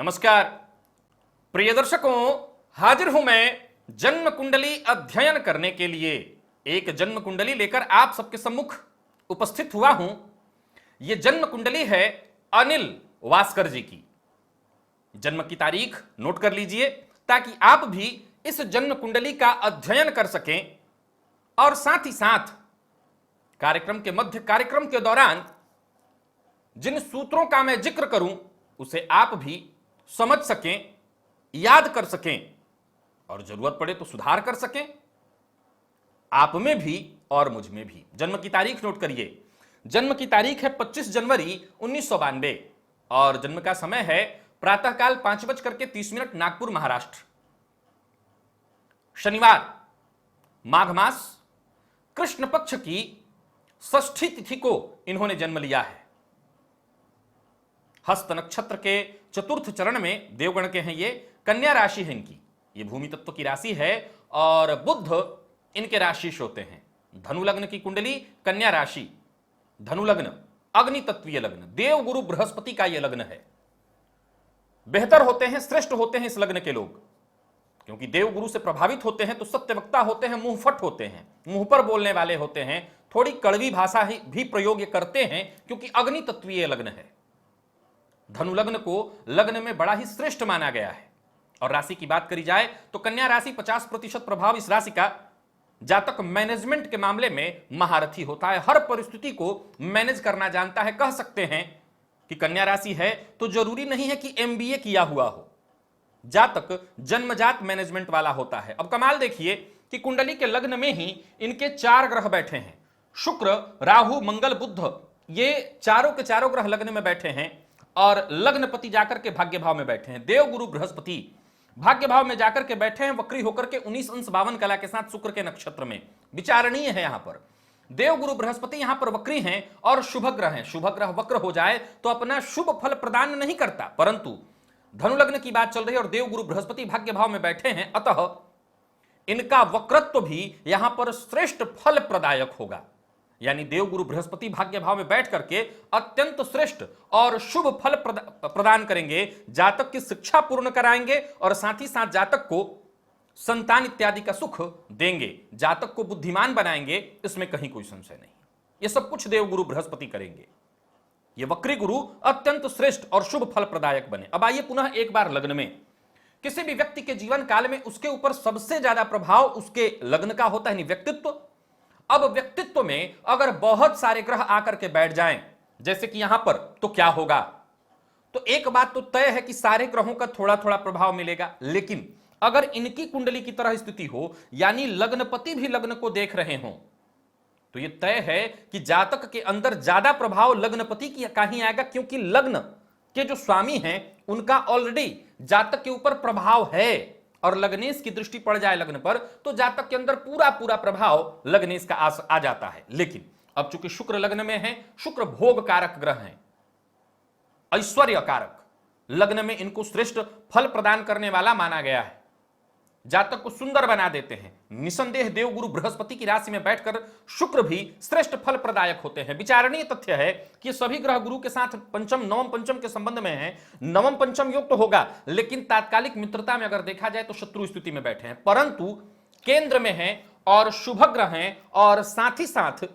नमस्कार प्रिय दर्शकों, हाजिर हूं मैं जन्म कुंडली अध्ययन करने के लिए। एक जन्म कुंडली लेकर आप सबके सम्मुख उपस्थित हुआ हूं। यह जन्म कुंडली है अनिल वास्कर जी की। जन्म की तारीख नोट कर लीजिए ताकि आप भी इस जन्म कुंडली का अध्ययन कर सकें और साथ ही साथ कार्यक्रम के मध्य, कार्यक्रम के दौरान जिन सूत्रों का मैं जिक्र करूं उसे आप भी समझ सकें, याद कर सकें और जरूरत पड़े तो सुधार कर सकें, आप में भी और मुझ में भी। जन्म की तारीख नोट करिए। जन्म की तारीख है 25 जनवरी 1992 और जन्म का समय है प्रातःकाल 5:30 नागपुर, महाराष्ट्र। शनिवार, माघ मास, कृष्ण पक्ष की षष्ठी तिथि को इन्होंने जन्म लिया है। हस्त नक्षत्र के चतुर्थ चरण में देवगण के हैं ये। कन्या राशि है इनकी, ये भूमि तत्व की राशि है और बुध इनके राशिश होते हैं। धनु लग्न की कुंडली, कन्या राशि, धनु लग्न, अग्नि तत्वीय लग्न, देव गुरु बृहस्पति का यह लग्न है। बेहतर होते हैं, श्रेष्ठ होते हैं इस लग्न के लोग, क्योंकि देव गुरु से प्रभावित होते हैं तो सत्यवक्ता होते हैं, मुंहफट होते हैं, मुंह पर बोलने वाले होते हैं, थोड़ी कड़वी भाषा ही भी प्रयोग करते हैं क्योंकि अग्नि तत्वीय लग्न है। धनु लग्न को लग्न में बड़ा ही श्रेष्ठ माना गया है। और राशि की बात करी जाए तो कन्या राशि 50% प्रभाव इस राशि का। जातक मैनेजमेंट के मामले में महारथी होता है, हर परिस्थिति को मैनेज करना जानता है। कह सकते हैं कि कन्या राशि है तो जरूरी नहीं है कि MBA किया हुआ हो, जातक जन्मजात मैनेजमेंट वाला होता है। अब कमाल देखिए कि कुंडली के लग्न में ही इनके 4 ग्रह बैठे हैं। शुक्र, राहु, मंगल, बुध, ये चारों के चारों ग्रह लग्न में बैठे हैं और लग्नपति जाकर के भाग्य भाव में बैठे हैं। देव गुरु बृहस्पति भाग्य भाव में जाकर के बैठे हैं, वक्री होकर के 19 अंश 52 कला के साथ शुक्र के नक्षत्र में। विचारणीय है यहां पर देव गुरु बृहस्पति यहां पर वक्री हैं और शुभ ग्रह हैं। शुभ ग्रह वक्र हो जाए तो अपना शुभ फल प्रदान नहीं करता, परंतु धनु लग्न की बात चल रही है और देव गुरु बृहस्पति भाग्य भाव में बैठे हैं, अतः इनका वक्रत्व भी यहां पर श्रेष्ठ फल प्रदायक होगा। यानी देव गुरु बृहस्पति भाग्य भाव में बैठ करके अत्यंत श्रेष्ठ और शुभ फल प्रदान करेंगे। जातक की शिक्षा पूर्ण कराएंगे और साथ ही साथ जातक को संतान इत्यादि का सुख देंगे, जातक को बुद्धिमान बनाएंगे, इसमें कहीं कोई संशय नहीं। ये सब कुछ देव गुरु बृहस्पति करेंगे। ये वक्री गुरु अत्यंत श्रेष्ठ और शुभ फल प्रदायक बने। अब आइए पुनः एक बार लग्न में। किसी भी व्यक्ति के जीवन काल में उसके ऊपर सबसे ज्यादा प्रभाव उसके लग्न का होता है, व्यक्तित्व। अब व्यक्तित्व में अगर बहुत सारे ग्रह आकर के बैठ जाएं, जैसे कि यहां पर, तो क्या होगा? तो एक बात तो तय है कि सारे ग्रहों का थोड़ा थोड़ा प्रभाव मिलेगा, लेकिन अगर इनकी कुंडली की तरह स्थिति हो, यानी लग्नपति भी लग्न को देख रहे हों, तो यह तय है कि जातक के अंदर ज्यादा प्रभाव लग्नपति की का ही आएगा, क्योंकि लग्न के जो स्वामी हैं उनका ऑलरेडी जातक के ऊपर प्रभाव है और लग्नेश की दृष्टि पड़ जाए लग्न पर तो जातक के अंदर पूरा पूरा प्रभाव लग्नेश का आ जाता है। लेकिन अब चूंकि शुक्र लग्न में है, शुक्र भोग कारक ग्रह हैं, ऐश्वर्य कारक, लग्न में इनको श्रेष्ठ फल प्रदान करने वाला माना गया है, जातक को सुंदर बना देते हैं। निसंदेह देव गुरु बृहस्पति की राशि में बैठकर शुक्र भी श्रेष्ठ फल प्रदायक होते हैं। विचारणीय तथ्य है कि सभी ग्रह गुरु के साथ पंचम, नवम, पंचम के संबंध में हैं। नवम पंचम योग तो होगा, लेकिन तात्कालिक मित्रता में अगर देखा जाए तो शत्रु स्थिति में बैठे हैं, परंतु केंद्र में हैं और शुभ ग्रह हैं और साथ ही साथ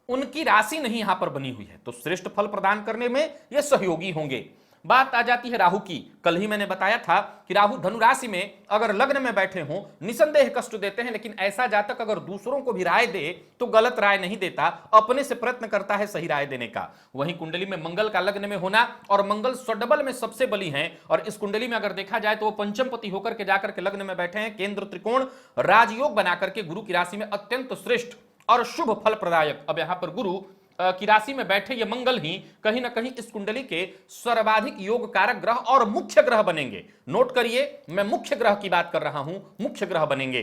उनकी राशि नहीं यहां पर बनी हुई है, तो श्रेष्ठ फल प्रदान करने में यह सहयोगी होंगे। बात आ जाती है राहु की। कल ही मैंने बताया था कि राहु धनु राशि में अगर लग्न में बैठे हों, निसंदेह कष्ट देते हैं, लेकिन ऐसा जातक अगर दूसरों को भी राय दे तो गलत राय नहीं देता, अपने से प्रयत्न करता है सही राय देने का। वहीं कुंडली में मंगल का लग्न में होना, और मंगल स्वडबल में सबसे बली हैं, और इस कुंडली में अगर देखा जाए तो वो पंचमपति होकर के जाकर के लग्न में बैठे हैं, केंद्र त्रिकोण राजयोग बनाकर के गुरु की राशि में अत्यंत श्रेष्ठ और शुभ फल प्रदायक। अब यहां पर गुरु की राशि में बैठे ये मंगल ही कहीं ना कहीं इस कुंडली के सर्वाधिक योग कारक ग्रह और मुख्य ग्रह बनेंगे। नोट करिए, मैं मुख्य ग्रह की बात कर रहा हूं, मुख्य ग्रह बनेंगे।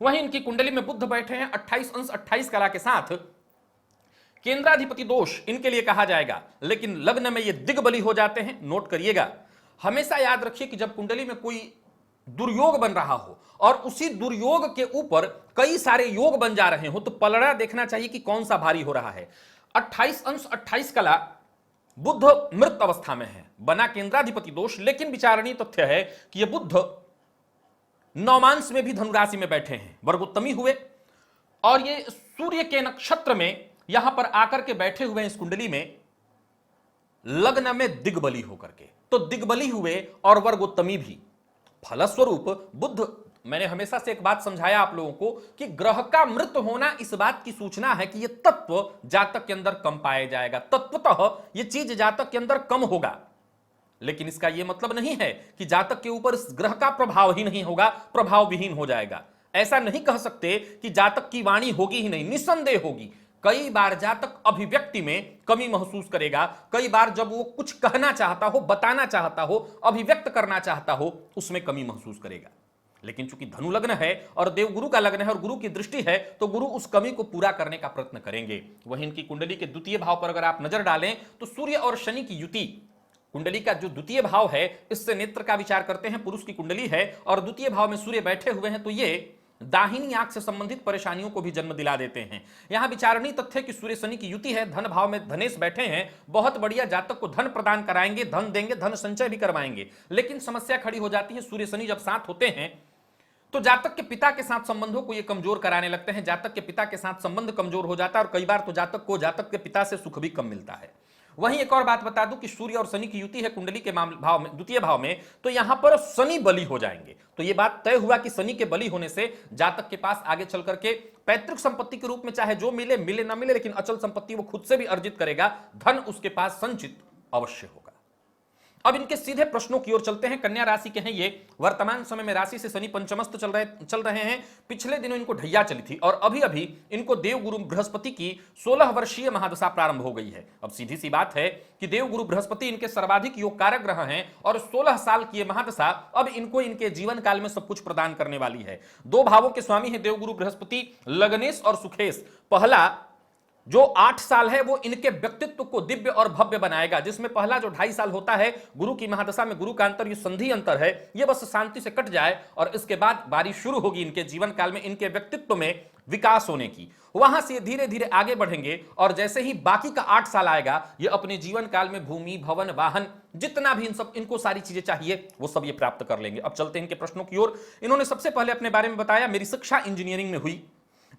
वहीं इनकी कुंडली में बुध बैठे हैं 28 अंश 28 कला के साथ। केंद्राधिपति दोष इनके लिए कहा जाएगा, लेकिन लग्न में ये दिग्बली हो जाते हैं। नोट करिएगा, हमेशा याद रखिए कि जब कुंडली में कोई दुर्योग बन रहा हो और उसी दुर्योग के ऊपर कई सारे योग बन जा रहे हो, तो पलड़ा देखना चाहिए कि कौन सा भारी हो रहा है। 28 अंश 28 कला बुध मृत अवस्था में है, बना केंद्राधिपति दोष, लेकिन विचारणीय तथ्य है कि यह बुध नौमांश में भी धनुराशि में बैठे हैं, वर्गोत्तमी हुए, और ये सूर्य के नक्षत्र में यहां पर आकर के बैठे हुए हैं इस कुंडली में, लग्न में दिग्बली होकर के, तो दिग्बली हुए और वर्गोत्तमी भी। फलस्वरूप बुध, मैंने हमेशा से एक बात समझाया आप लोगों को कि ग्रह का मृत होना इस बात की सूचना है कि यह तत्व जातक के अंदर कम पाया जाएगा, तत्वतः यह चीज जातक के अंदर कम होगा। लेकिन इसका यह मतलब नहीं है कि जातक के ऊपर इस ग्रह का प्रभाव ही नहीं होगा, प्रभाव विहीन हो जाएगा। ऐसा नहीं कह सकते कि जातक की वाणी होगी ही नहीं, निस्संदेह होगी। कई बार जातक अभिव्यक्ति में कमी महसूस करेगा, कई बार जब वो कुछ कहना चाहता हो, बताना चाहता हो, अभिव्यक्त करना चाहता हो, उसमें कमी महसूस करेगा। लेकिन चूंकि धनु लग्न है और देवगुरु का लग्न है और गुरु की दृष्टि है, तो गुरु उस कमी को पूरा करने का प्रयत्न करेंगे। वहीं इनकी कुंडली के द्वितीय भाव पर अगर आप नजर डालें तो सूर्य और शनि की युति, कुंडली का जो द्वितीय भाव है इससे नेत्र का विचार करते हैं, पुरुष की कुंडली है और द्वितीय भाव में सूर्य बैठे हुए हैं, तो ये दाहिनी आंख से संबंधित परेशानियों को भी जन्म दिला देते हैं। यहां विचारणीय तथ्य कि सूर्य शनि की युति है, धन भाव में धनेश बैठे हैं, बहुत बढ़िया, जातक को धन प्रदान कराएंगे, धन देंगे, धन संचय भी करवाएंगे। लेकिन समस्या खड़ी हो जाती है, सूर्य शनि जब साथ होते हैं तो जातक के पिता के साथ संबंधों को ये कमजोर कराने लगते हैं, जातक के पिता के साथ संबंध कमजोर हो जाता है और कई बार तो जातक को जातक के पिता से सुख भी कम मिलता है। वहीं एक और बात बता दूं कि सूर्य और शनि की युति है कुंडली के भाव में, द्वितीय भाव में, तो यहां पर शनि बली हो जाएंगे। तो यह बात तय हुआ कि शनि के बली होने से जातक के पास आगे चल करके पैतृक संपत्ति के रूप में चाहे जो मिले मिले ना मिले, लेकिन अचल संपत्ति वो खुद से भी अर्जित करेगा, धन उसके पास संचित अवश्य होगा। अब इनके सीधे प्रश्नों की ओर चलते हैं। कन्या राशि के हैं ये, वर्तमान समय में राशि से शनि पंचमस्त चल रहे हैं। पिछले दिनों इनको ढैया चली थी और अभी अभी इनको देवगुरु बृहस्पति की 16 वर्षीय महादशा प्रारंभ हो गई है। अब सीधी सी बात है कि देवगुरु बृहस्पति इनके सर्वाधिक योग कारक ग्रह हैं और 16 साल की महादशा अब इनको इनके जीवन काल में सब कुछ प्रदान करने वाली है। दो भावों के स्वामी है देवगुरु बृहस्पति, लग्नेश और सुखेश। पहला जो 8 साल है वो इनके व्यक्तित्व को दिव्य और भव्य बनाएगा, जिसमें पहला जो 2.5 साल होता है गुरु की महादशा में, गुरु का अंतर, ये संधि अंतर है, ये बस शांति से कट जाए और इसके बाद बारी शुरू होगी इनके जीवन काल में इनके व्यक्तित्व में विकास होने की। वहां से धीरे धीरे आगे बढ़ेंगे और जैसे ही बाकी का 8 साल आएगा, ये अपने जीवन काल में भूमि, भवन, वाहन, जितना भी इनको सारी चीजें चाहिए वो सब ये प्राप्त कर लेंगे। अब चलते हैं इनके प्रश्नों की ओर। इन्होंने सबसे पहले अपने बारे में बताया, मेरी शिक्षा इंजीनियरिंग में हुई,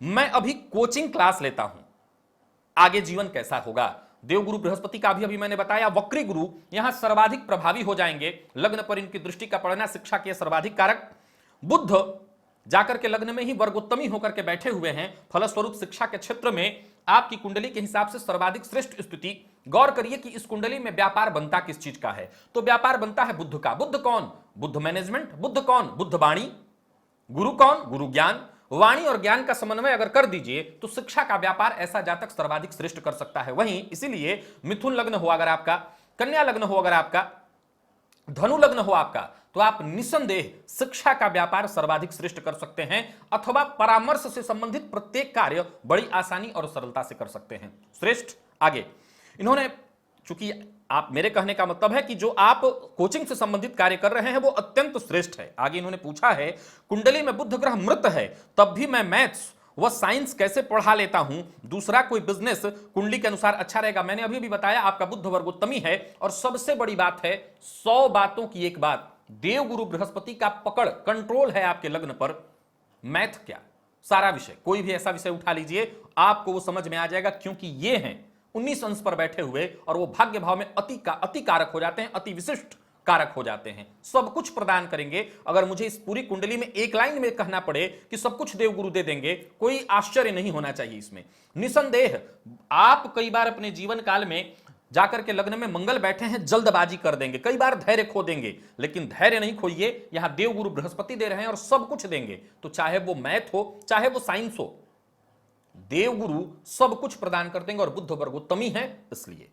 मैं अभी कोचिंग क्लास लेता हूं, आगे जीवन कैसा होगा। देवगुरु बृहस्पति का भी अभी मैंने बताया, वक्री गुरु यहां सर्वाधिक प्रभावी हो जाएंगे, लग्न पर इनकी दृष्टि का पड़ना शिक्षा के सर्वाधिक कारक। बुध जाकर के लग्न में ही वर्गोत्तमी होकर के बैठे हुए हैं, फलस्वरूप शिक्षा के क्षेत्र में आपकी कुंडली के हिसाब से सर्वाधिक श्रेष्ठ स्थिति। गौर करिए कि इस कुंडली में व्यापार बनता किस चीज का है, तो व्यापार बनता है बुध का। बुध कौन? बुध मैनेजमेंट। बुध कौन? बुध वाणी। गुरु कौन? गुरु ज्ञान। वाणी और ज्ञान का समन्वय अगर कर दीजिए तो शिक्षा का व्यापार ऐसा जातक सर्वाधिक श्रेष्ठ कर सकता है। वहीं इसीलिए मिथुन लग्न हो अगर आपका, कन्या लग्न हो अगर आपका, धनु लग्न हो आपका, तो आप निसंदेह शिक्षा का व्यापार सर्वाधिक श्रेष्ठ कर सकते हैं, अथवा परामर्श से संबंधित प्रत्येक कार्य बड़ी आसानी और सरलता से कर सकते हैं। श्रेष्ठ। आगे इन्होंने, चूंकि आप, मेरे कहने का मतलब है कि जो आप कोचिंग से संबंधित कार्य कर रहे हैं वो अत्यंत श्रेष्ठ है। आगे इन्होंने पूछा है, कुंडली में बुध ग्रह मृत है, तब भी मैं मैथ्स व साइंस कैसे पढ़ा लेता हूं, दूसरा कोई बिजनेस कुंडली के अनुसार अच्छा रहेगा। मैंने अभी भी बताया आपका बुध वर्गोत्तमी है और सबसे बड़ी बात है, 100 बातों की एक बात, देवगुरु बृहस्पति का पकड़, कंट्रोल है आपके लग्न पर। मैथ क्या, सारा विषय, कोई भी ऐसा विषय उठा लीजिए आपको वो समझ में आ जाएगा, क्योंकि ये हैं 19 अंश पर बैठे हुए और वो भाग्य भाव में अति कारक हो जाते हैं, अति विशिष्ट कारक हो जाते हैं, सब कुछ प्रदान करेंगे। अगर मुझे इस पूरी कुंडली में एक लाइन में कहना पड़े कि सब कुछ देवगुरु दे देंगे, कोई आश्चर्य नहीं होना चाहिए इसमें। निसंदेह आप कई बार अपने जीवन काल में जाकर के लग्न में मंगल बैठे हैं, जल्दबाजी कर देंगे, कई बार धैर्य खो देंगे, लेकिन धैर्य नहीं खोइए, यहां देवगुरु बृहस्पति दे रहे हैं और सब कुछ देंगे। तो चाहे वो मैथ हो, चाहे वो साइंस हो, देवगुरु सब कुछ प्रदान कर देंगे और बुध वर्गोत्तमी है। इसलिए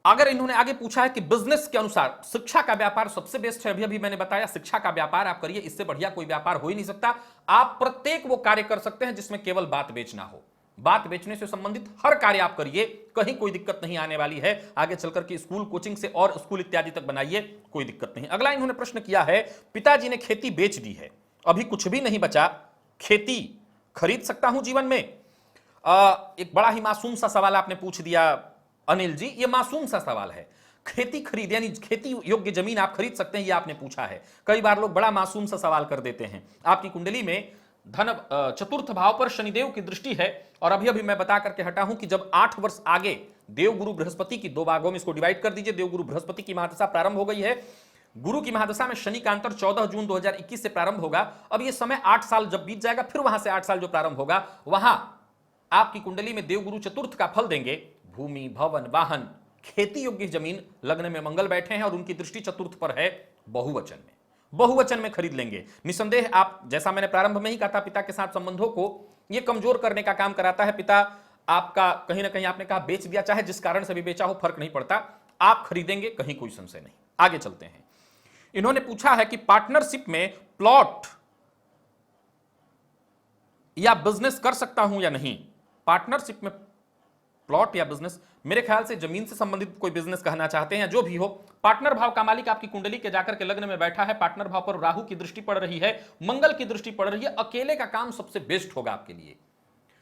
अगर इन्होंने आगे पूछा है कि बिजनेस के अनुसार शिक्षा का व्यापार सबसे बेस्ट है, अभी मैंने बताया शिक्षा का व्यापार आप करिए, इससे बढ़िया कोई व्यापार हो ही नहीं सकता। आप प्रत्येक वो कार्य कर सकते हैं जिसमें केवल बात बेचना हो, बात बेचने से संबंधित हर कार्य आप करिए, कहीं कोई दिक्कत नहीं आने वाली है। आगे चलकर के स्कूल, कोचिंग से और स्कूल इत्यादि तक बनाइए, कोई दिक्कत नहीं। अगला इन्होंने प्रश्न किया है, पिताजी ने खेती बेच दी है, अभी कुछ भी नहीं बचा, खेती खरीद सकता हूं जीवन में? एक बड़ा ही मासूम सा सवाल आपने पूछ दिया, अनिल जी, ये मासूम सा सवाल है। खेती खरीद यानी खेती योग्य जमीन आप खरीद सकते हैं, ये आपने पूछा है। कई बार लोग बड़ा मासूम सा सवाल कर देते हैं। आपकी कुंडली में धन चतुर्थ भाव पर शनिदेव की दृष्टि है, और अभी अभी मैं बता करके हटा हूं कि जब 8 वर्ष आगे देवगुरु बृहस्पति की, दो भागों में इसको डिवाइड कर दीजिए, देवगुरु बृहस्पति की महादशा प्रारंभ हो गई है। गुरु की महादशा में शनि का अंतर 14 जून 2021 से प्रारंभ होगा। अब ये समय 8 साल जब बीत जाएगा, फिर वहां से 8 साल जो प्रारंभ होगा, वहां आपकी कुंडली में देवगुरु चतुर्थ का फल देंगे। भूमि, भवन, वाहन, खेती योग्य जमीन, लग्न में मंगल बैठे हैं और उनकी दृष्टि चतुर्थ पर है। बहुवचन में, बहुवचन में खरीद लेंगे निसंदेह। आप, जैसा मैंने प्रारंभ में ही कहा था, पिता के साथ संबंधों को यह कमजोर करने का काम कराता है। पिता आपका कहीं ना कहीं, आपने कहा बेच दिया, चाहे जिस कारण से भी बेचा हो, फर्क नहीं पड़ता, आप खरीदेंगे, कहीं कोई संशय नहीं। आगे चलते हैं। इन्होंने पूछा है कि पार्टनरशिप में प्लॉट या बिजनेस कर सकता हूं या नहीं। पार्टनरशिप में प्लॉट या बिजनेस, मेरे ख्याल से जमीन से संबंधित कोई बिजनेस कहना चाहते हैं, या जो भी हो। पार्टनर भाव का मालिक आपकी कुंडली के जाकर के लग्न में बैठा है। पार्टनर भाव पर राहु की दृष्टि पड़ रही है, मंगल की दृष्टि पड़ रही है। अकेले का काम सबसे बेस्ट होगा आपके लिए।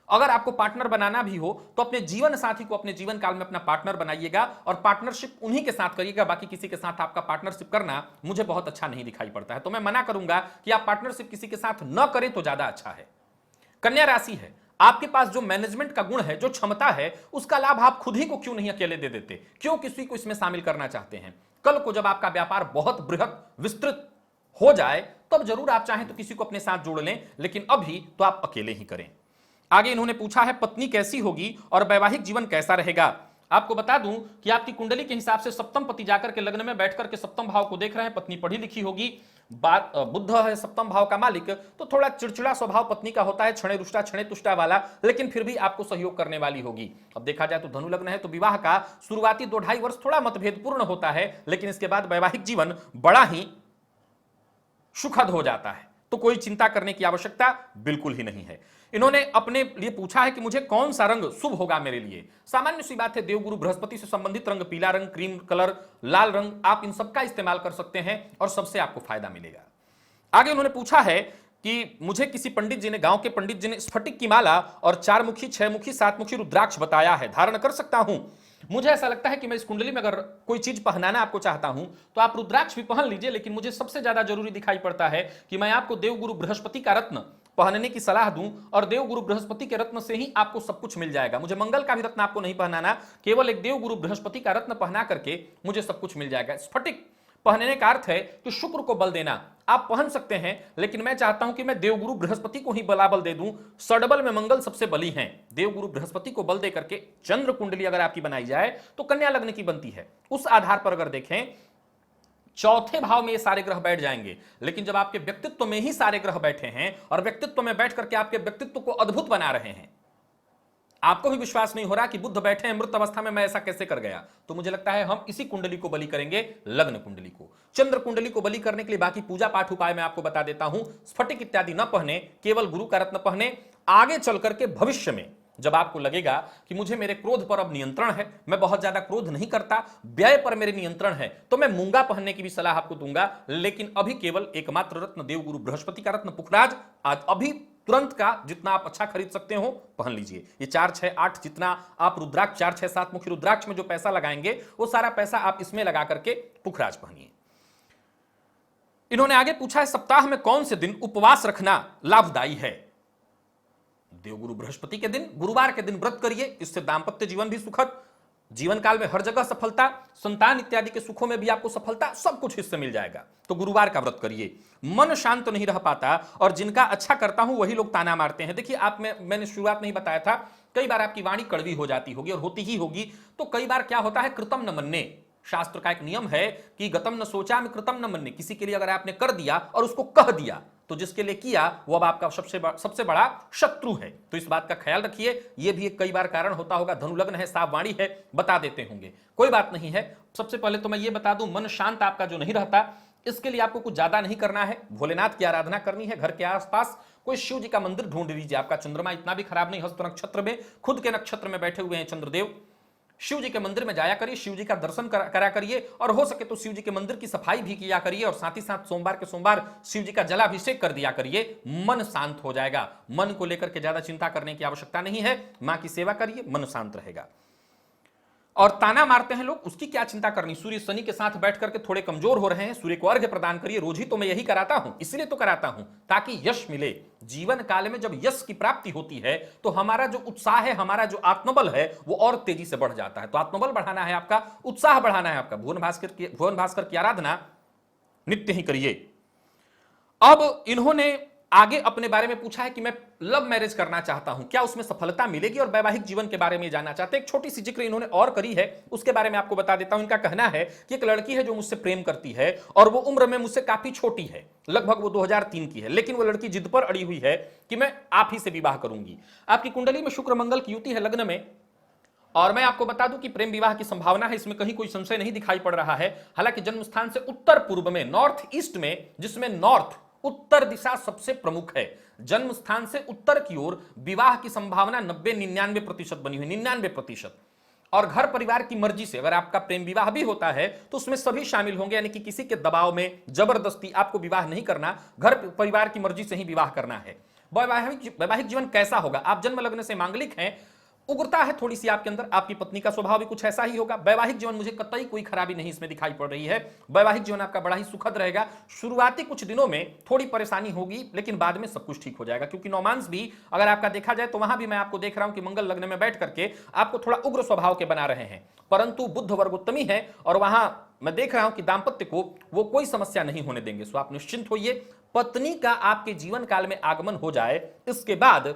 अगर आपको पार्टनर बनाना भी हो तो अपने जीवन साथी को अपने जीवन काल में अपना पार्टनर बनाइएगा, और पार्टनरशिप उन्हीं के साथ करिएगा। बाकी किसी के साथ आपका पार्टनरशिप करना मुझे बहुत अच्छा नहीं दिखाई पड़ता है, तो मैं मना करूंगा कि आप पार्टनरशिप किसी के साथ न करें तो ज्यादा अच्छा है। कन्या राशि है, आपके पास जो मैनेजमेंट का गुण है, जो क्षमता है, उसका लाभ आप खुद ही को क्यों नहीं अकेले दे देते, क्यों किसी को इसमें शामिल करना चाहते हैं। कल को जब आपका व्यापार बहुत बृहत विस्तृत हो जाए, तब जरूर आप चाहें तो किसी को अपने साथ जोड़ लें, लेकिन अभी तो आप अकेले ही करें। आगे इन्होंने पूछा है पत्नी कैसी होगी और वैवाहिक जीवन कैसा रहेगा। आपको बता दूं कि आपकी कुंडली के हिसाब से सप्तम पति जाकर के लग्न में बैठकर के सप्तम भाव को देख रहे हैं। पत्नी पढ़ी लिखी होगी, बात बुध है सप्तम भाव का मालिक, तो थोड़ा चिड़चिड़ा स्वभाव पत्नी का होता है, छणे रुष्टा छणे तुष्टा वाला, लेकिन फिर भी आपको सहयोग करने वाली होगी। अब देखा जाए तो धनु लग्न है, तो विवाह का शुरुआती 2-2.5 वर्ष थोड़ा मतभेदपूर्ण होता है, लेकिन इसके बाद वैवाहिक जीवन बड़ा ही सुखद हो जाता है, तो कोई चिंता करने की आवश्यकता बिल्कुल ही नहीं है। इन्होंने अपने लिए पूछा है कि मुझे कौन सा रंग शुभ होगा मेरे लिए। सामान्य सी बात है, देवगुरु बृहस्पति से संबंधित रंग पीला रंग, क्रीम कलर, लाल रंग, आप इन सबका इस्तेमाल कर सकते हैं और सबसे आपको फायदा मिलेगा। आगे उन्होंने पूछा है कि मुझे किसी पंडित जी ने, गांव के पंडित जी ने स्फटिक की माला और 4 मुखी, 6 मुखी, 7 मुखी रुद्राक्ष बताया है, धारण कर सकता हूं। मुझे ऐसा लगता है कि मैं इस कुंडली में अगर कोई चीज पहनाना आपको चाहता हूं तो आप रुद्राक्ष भी पहन लीजिए, लेकिन मुझे सबसे ज्यादा जरूरी दिखाई पड़ता है कि मैं आपको देवगुरु बृहस्पति का रत्न पहनने की सलाह दूं, और देवगुरु बृहस्पति के रत्न से ही आपको सब कुछ मिल जाएगा। मुझे मंगल का भी रत्न आपको नहीं पहनाना, केवल एक देवगुरु बृहस्पति का रत्न पहना करके मुझे सब कुछ मिल जाएगा। स्फटिक पहनने का अर्थ है कि शुक्र को बल देना। आप पहन सकते हैं, लेकिन मैं चाहता हूं कि मैं देवगुरु बृहस्पति को ही बलाबल दे दूं। सडबल में मंगल सबसे बली हैं, देवगुरु बृहस्पति को बल दे करके चंद्र कुंडली अगर आपकी बनाई जाए तो कन्या लग्न की बनती है। उस आधार पर अगर देखें, चौथे भाव में ये सारे ग्रह बैठ जाएंगे, लेकिन जब आपके व्यक्तित्व में ही सारे ग्रह बैठे हैं और व्यक्तित्व में बैठ करके आपके व्यक्तित्व को अद्भुत बना रहे हैं, आपको भी विश्वास नहीं हो रहा कि बुध बैठे हैं मृत अवस्था में, मैं ऐसा कैसे कर गया, तो मुझे लगता है हम इसी कुंडली को बलि करेंगे, लग्न कुंडली को। चंद्र कुंडली को बलि करने के लिए बाकी पूजा पाठ उपाय मैं आपको बता देता हूं। स्फटिक इत्यादि न पहने, केवल गुरु का रत्न पहने। आगे चल करके भविष्य में जब आपको लगेगा कि मुझे मेरे क्रोध पर अब नियंत्रण है, मैं बहुत ज्यादा क्रोध नहीं करता, व्यय पर मेरे नियंत्रण है, तो मैं मूंगा पहनने की भी सलाह आपको दूंगा। लेकिन अभी केवल एकमात्र रत्न देवगुरु बृहस्पति का रत्न पुखराज, आज अभी तुरंत का जितना आप अच्छा खरीद सकते हो पहन लीजिए। ये 4, 6, 8 जितना आप रुद्राक्ष 4, 6, 7 मुखी रुद्राक्ष में जो पैसा लगाएंगे, वो सारा पैसा आप इसमें लगा करके पुखराज पहनिए। इन्होंने आगे पूछा है सप्ताह में कौन से दिन उपवास रखना लाभदायी है। देवगुरु बृहस्पति के दिन, गुरुवार के दिन व्रत करिए, इससे दांपत्य जीवन भी सुखद, जीवन काल में हर जगह सफलता, संतान इत्यादि के सुखों में भी आपको सफलता, सब कुछ इससे मिल जाएगा। तो गुरुवार का व्रत करिए। मन शांत नहीं रह पाता, और जिनका अच्छा करता हूं वही लोग ताना मारते हैं। देखिए, आप मैंने शुरुआत में ही बताया था, कई बार आपकी वाणी कड़वी हो जाती होगी और होती ही होगी। तो कई बार क्या होता है, कृतम न मन्ने, शास्त्र का एक नियम है कि गतम न सोचा में कृतम न मन्ने। किसी के लिए अगर आपने कर दिया और उसको कह दिया, तो जिसके लिए किया वो अब आपका सबसे बड़ा शत्रु है। तो इस बात का ख्याल रखिए। यह भी एक कई बार कारण होता होगा, धनु लग्न है, साफ वाणी है, बता देते होंगे, कोई बात नहीं है। सबसे पहले तो मैं ये बता दूं, मन शांत आपका जो नहीं रहता, इसके लिए आपको कुछ ज्यादा नहीं करना है। भोलेनाथ की आराधना करनी है। घर के आसपास कोई शिव जी का मंदिर ढूंढ लीजिए। आपका चंद्रमा इतना भी खराब नहीं, हस्त नक्षत्र में, खुद के नक्षत्र में बैठे हुए हैं चंद्रदेव। शिव जी के मंदिर में जाया करिए, शिव जी का दर्शन करा करिए, और हो सके तो शिव जी के मंदिर की सफाई भी किया करिए, और साथ ही साथ सोमवार के सोमवार शिव जी का जलाभिषेक कर दिया करिए। मन शांत हो जाएगा। मन को लेकर के ज्यादा चिंता करने की आवश्यकता नहीं है। मां की सेवा करिए, मन शांत रहेगा। और ताना मारते हैं लोग, उसकी क्या चिंता करनी। सूर्य शनि के साथ बैठ करके थोड़े कमजोर हो रहे हैं, सूर्य को अर्घ्य प्रदान करिए। रोज ही तो मैं यही कराता हूं, इसलिए तो कराता हूं ताकि यश मिले। जीवन काल में जब यश की प्राप्ति होती है तो हमारा जो उत्साह है, हमारा जो आत्मबल है वो और तेजी से बढ़ जाता है। तो आत्मबल बढ़ाना है आपका, उत्साह बढ़ाना है आपका, भुवन भास्कर की आराधना नित्य ही करिए। अब इन्होंने आगे अपने बारे में पूछा है कि मैं लव मैरिज करना चाहता हूं, क्या उसमें सफलता मिलेगी, और वैवाहिक जीवन के बारे में जानना चाहते हैं। एक छोटी सी जिक्र इन्होंने और करी है, उसके बारे में आपको बता देता हूं। इनका कहना है कि एक लड़की है जो मुझसे प्रेम करती है और वो उम्र में मुझसे काफी छोटी है, लगभग वो 2003 की है, लेकिन वो लड़की जिद पर अड़ी हुई है कि मैं आप ही से विवाह करूंगी। आपकी कुंडली में शुक्र मंगल की युति है लग्न में, और मैं आपको बता दूं कि प्रेम विवाह की संभावना है, इसमें कहीं कोई संशय नहीं दिखाई पड़ रहा है। हालांकि जन्म स्थान से उत्तर पूर्व में, नॉर्थ ईस्ट में, जिसमें नॉर्थ उत्तर दिशा सबसे प्रमुख है, जन्म स्थान से उत्तर की ओर विवाह की संभावना 90-99% बनी हुई, 99%। और घर परिवार की मर्जी से अगर आपका प्रेम विवाह भी होता है तो उसमें सभी शामिल होंगे, यानी कि किसी के दबाव में जबरदस्ती आपको विवाह नहीं करना, घर परिवार की मर्जी से ही विवाह करना है। वैवाहिक जीवन कैसा होगा? आप जन्म लग्न से मांगलिक हैं, उग्रता है थोड़ी सी आपके अंदर, आपकी पत्नी का स्वभाव भी कुछ ऐसा ही होगा। वैवाहिक जीवन मुझे कतई कोई खराबी नहीं इसमें दिखाई पड़ रही है, वैवाहिक जीवन आपका बड़ा ही सुखद रहेगा। शुरुआती कुछ दिनों में थोड़ी परेशानी होगी, लेकिन बाद में सब कुछ ठीक हो जाएगा, क्योंकि नौमांस भी अगर आपका देखा जाए तो वहां भी मैं आपको देख रहा हूं कि मंगल लग्न में बैठ करके आपको थोड़ा उग्र स्वभाव के बना रहे हैं, परंतु बुध वर्गोत्तमी है और वहां मैं देख रहा हूं कि दाम्पत्य को वो कोई समस्या नहीं होने देंगे। सो आप निश्चिंत होइए, पत्नी का आपके जीवन काल में आगमन हो जाए, इसके बाद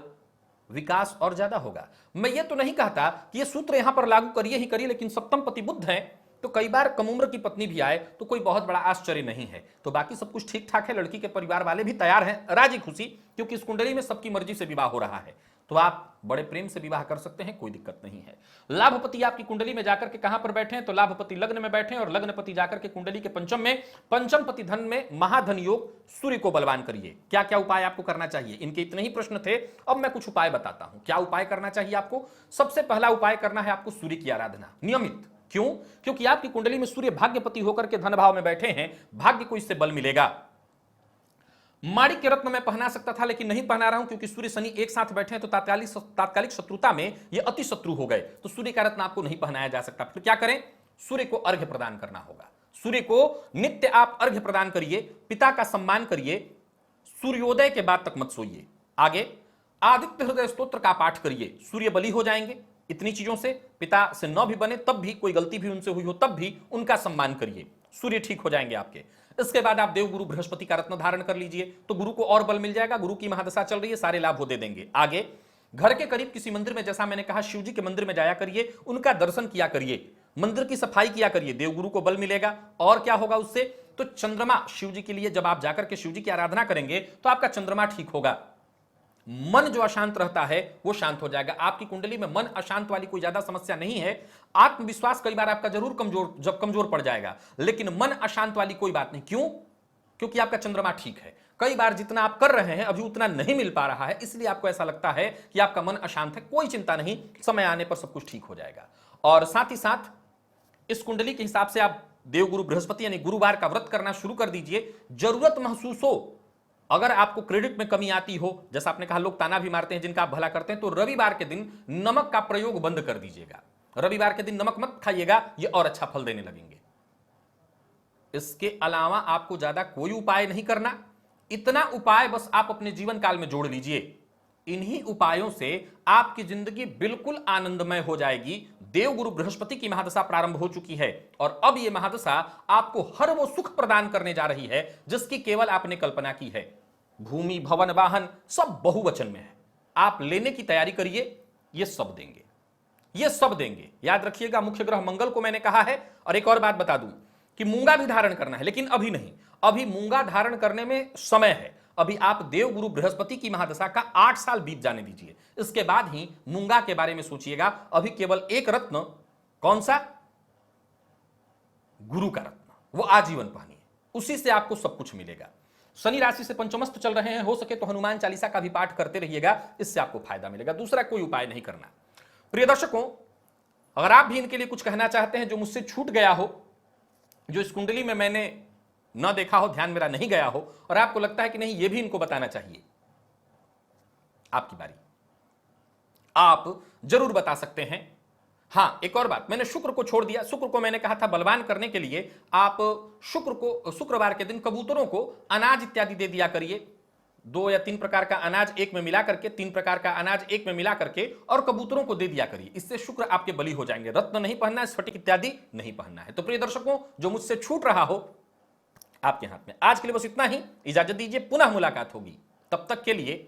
विकास और ज्यादा होगा। मैं ये तो नहीं कहता कि ये सूत्र यहां पर लागू करिए ही करिए, लेकिन सप्तम पति बुध है तो कई बार कम उम्र की पत्नी भी आए तो कोई बहुत बड़ा आश्चर्य नहीं है। तो बाकी सब कुछ ठीक ठाक है, लड़की के परिवार वाले भी तैयार हैं, राजी खुशी, क्योंकि इस कुंडली में सबकी मर्जी से विवाह हो रहा है। तो आप बड़े प्रेम से विवाह कर सकते हैं, कोई दिक्कत नहीं है। लाभपति आपकी कुंडली में जाकर के कहां पर बैठे हैं? तो लाभपति लग्न में बैठे हैं, और लग्नपति जाकर के कुंडली के पंचम में, पंचम पति धन में महाधन योग, सूर्य को बलवान करिए। क्या क्या उपाय आपको करना चाहिए? इनके इतने ही प्रश्न थे, अब मैं कुछ उपाय बताता हूं। क्या उपाय करना चाहिए आपको? सबसे पहला उपाय करना है आपको सूर्य की आराधना नियमित। क्यों? क्योंकि आपकी कुंडली में सूर्य भाग्यपति होकर के धन भाव में बैठे हैं, भाग्य को इससे बल मिलेगा। माणिक के रत्न में पहना सकता था, लेकिन नहीं पहना रहा हूं, क्योंकि सूर्य शनि एक साथ बैठे हैं तो तात्कालिक शत्रुता में ये अति शत्रु हो गए, तो सूर्य का रत्न आपको नहीं पहनाया जा सकता। फिर क्या करें? सूर्य को अर्घ्य प्रदान करना होगा। सूर्य को नित्य आप अर्घ्य प्रदान करिए, पिता का सम्मान करिए, सूर्योदय के बाद तक मत सोइए। आगे आदित्य हृदय स्तोत्र का पाठ करिए, सूर्य बलि हो जाएंगे। इतनी चीजों से पिता से न भी बने तब भी, कोई गलती भी उनसे हुई हो तब भी उनका सम्मान करिए, सूर्य ठीक हो जाएंगे आपके। इसके बाद आप देव गुरु बृहस्पति का रत्न धारण कर लीजिए, तो गुरु को और बल मिल जाएगा, गुरु की महादशा चल रही है, सारे लाभ वो दे देंगे। आगे घर के करीब किसी मंदिर में, जैसा मैंने कहा शिव जी के मंदिर में जाया करिए, उनका दर्शन किया करिए, मंदिर की सफाई किया करिए, देवगुरु को बल मिलेगा। और क्या होगा उससे? तो चंद्रमा शिव जी के लिए जब आप जाकर के शिव जी की आराधना करेंगे तो आपका चंद्रमा ठीक होगा, मन जो अशांत रहता है वो शांत हो जाएगा। आपकी कुंडली में मन अशांत वाली कोई ज्यादा समस्या नहीं है। आत्मविश्वास कई बार आपका जरूर कमजोर पड़ जाएगा, लेकिन मन अशांत वाली कोई बात नहीं। क्यों? क्योंकि आपका चंद्रमा ठीक है। कई बार जितना आप कर रहे हैं अभी उतना नहीं मिल पा रहा है, इसलिए आपको ऐसा लगता है कि आपका मन अशांत है। कोई चिंता नहीं, समय आने पर सब कुछ ठीक हो जाएगा। और साथ ही साथ इस कुंडली के हिसाब से आप देवगुरु बृहस्पति यानी गुरुवार का व्रत करना शुरू कर दीजिए। जरूरत महसूस हो, अगर आपको क्रेडिट में कमी आती हो, जैसा आपने कहा लोग ताना भी मारते हैं जिनका आप भला करते हैं, तो रविवार के दिन नमक का प्रयोग बंद कर दीजिएगा। रविवार के दिन नमक मत खाइएगा, ये और अच्छा फल देने लगेंगे। इसके अलावा आपको ज्यादा कोई उपाय नहीं करना, इतना उपाय बस आप अपने जीवन काल में जोड़ लीजिए। इन्हीं उपायों से आपकी जिंदगी बिल्कुल आनंदमय हो जाएगी। देवगुरु बृहस्पति की महादशा प्रारंभ हो चुकी है और अब यह महादशा आपको हर वो सुख प्रदान करने जा रही है जिसकी केवल आपने कल्पना की है। भूमि, भवन, वाहन सब बहुवचन में है। आप लेने की तैयारी करिए, ये सब देंगे, ये सब देंगे। याद रखिएगा, मुख्य ग्रह मंगल को मैंने कहा है। और एक और बात बता दूं कि मूंगा भी धारण करना है, लेकिन अभी नहीं, अभी मूंगा धारण करने में समय है। अभी आप देवगुरु बृहस्पति की महादशा का 8 साल बीत जाने दीजिए, इसके बाद ही मूंगा के बारे में सोचिएगा। अभी केवल एक रत्न, कौन सा? गुरु का रत्न, वो आजीवन पहनिए, उसी से आपको सब कुछ मिलेगा। शनि राशि से पंचमस्त चल रहे हैं, हो सके तो हनुमान चालीसा का भी पाठ करते रहिएगा, इससे आपको फायदा मिलेगा। दूसरा कोई उपाय नहीं करना। प्रिय दर्शकों, अगर आप भी इनके लिए कुछ कहना चाहते हैं जो मुझसे छूट गया हो, जो इस कुंडली में मैंने न देखा हो, ध्यान मेरा नहीं गया हो, और आपको लगता है कि नहीं ये भी इनको बताना चाहिए, आपकी बारी, आप जरूर बता सकते हैं। हाँ, एक और बात, मैंने शुक्र को छोड़ दिया। शुक्र को मैंने कहा था बलवान करने के लिए आप शुक्रवार के दिन कबूतरों को अनाज इत्यादि दे दिया करिए। 2 या 3 प्रकार का अनाज एक में मिला करके, 3 प्रकार का अनाज एक में मिला करके और कबूतरों को दे दिया करिए। इससे शुक्र आपके बली हो जाएंगे। रत्न नहीं पहनना है, स्फटिक इत्यादि नहीं पहनना है। तो प्रिय दर्शकों, जो मुझसे छूट रहा हो आपके हाथ में। आज के लिए बस इतना ही, इजाजत दीजिए, पुनः मुलाकात होगी। तब तक के लिए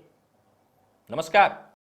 नमस्कार।